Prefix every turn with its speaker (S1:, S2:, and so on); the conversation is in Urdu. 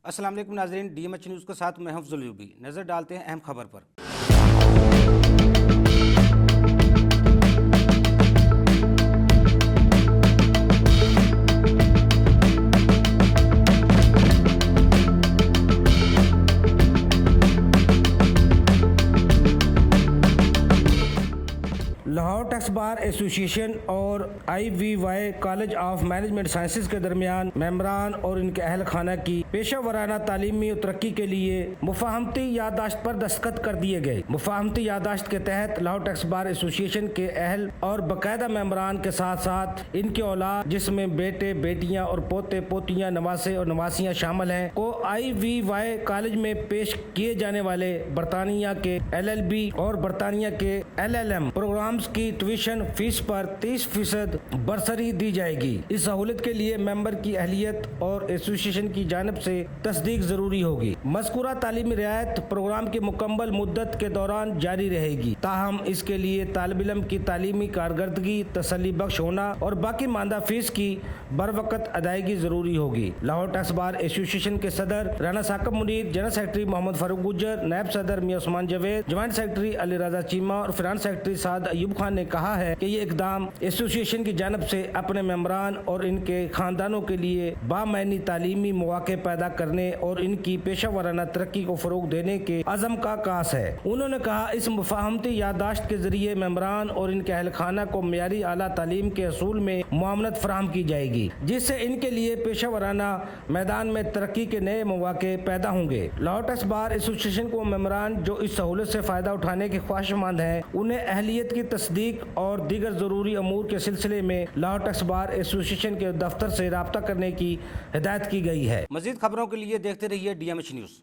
S1: السلام علیکم ناظرین، ڈی ایم ایچ نیوز کے ساتھ میں حفظ العیوبی۔ نظر ڈالتے ہیں اہم خبر پر۔ لاہور ٹیکس بار ایسوسی ایشن اور I V Y college of management sciences کے درمیان ممبران اور ان کے اہل خانہ کی پیشہ ورانہ تعلیمی و ترقی کے لیے مفاہمتی یادداشت پر دستخط کر دیے گئے۔ مفاہمتی یادداشت کے تحت لاہور ٹیکس بار ایسوسی ایشن کے اہل اور باقاعدہ ممبران کے ساتھ ساتھ ان کے اولاد جس میں بیٹے، بیٹیاں اور پوتے، پوتیاں، نواسے اور نواسیاں شامل ہیں کو آئی وی وائی کالج میں پیش کیے جانے والے برطانیہ کے LLB اور برطانیہ کے LLM پروگرامز کی ٹیوشن فیس پر 30% برسری دی جائے گی۔ اس سہولت کے لیے ممبر کی اہلیت اور ایسوسی ایشن کی جانب سے تصدیق ضروری ہوگی۔ مذکورہ تعلیمی رعایت پروگرام کی مکمل مدت کے دوران جاری رہے گی، تاہم اس کے لیے طالب علم کی تعلیمی کارکردگی تسلی بخش ہونا اور باقی ماندہ فیس کی بروقت ادائیگی ضروری ہوگی۔ لاہور ٹیکس بار ایسوسی ایشن کے صدر رانا ثاقب منیر، جنرل سیکرٹری محمد فاروق گجر، نائب صدر میاں عثمان جاوید، جوائنٹ سیکرٹری علی رضا چیمہ اور فنانس سیکرٹری سعد ایوب خان نے کہا ہے کہ یہ اقدام ایسوسی ایشن کی جانب سے اپنے ممبران اور ان کے خاندانوں کے لیے بامعنی تعلیمی مواقع پیدا کرنے اور ان کی پیشہ ورانہ ترقی کو فروغ دینے کے عزم کا عکاس ہے۔ انہوں نے کہا اس مفاہمتی یادداشت کے ذریعے ممبران اور ان کے اہل خانہ کو معیاری اعلیٰ تعلیم کے حصول میں معاونت فراہم کی جائے گی، جس سے ان کے لیے پیشہ ورانہ میدان میں ترقی کے نئے مواقع پیدا ہوں گے۔ لاہور ٹیکس بار ایسوسی ایشن کو ممبران جو اس سہولت سے فائدہ اٹھانے کے خواہشمند ہیں انہیں اہلیت کی تصدیق اور دیگر ضروری امور کے سلسلے میں لاہور ٹیکس بار ایسوسی ایشن کے دفتر سے رابطہ کرنے کی ہدایت کی گئی ہے۔ مزید خبروں کے لیے دیکھتے رہیے DMH نیوز۔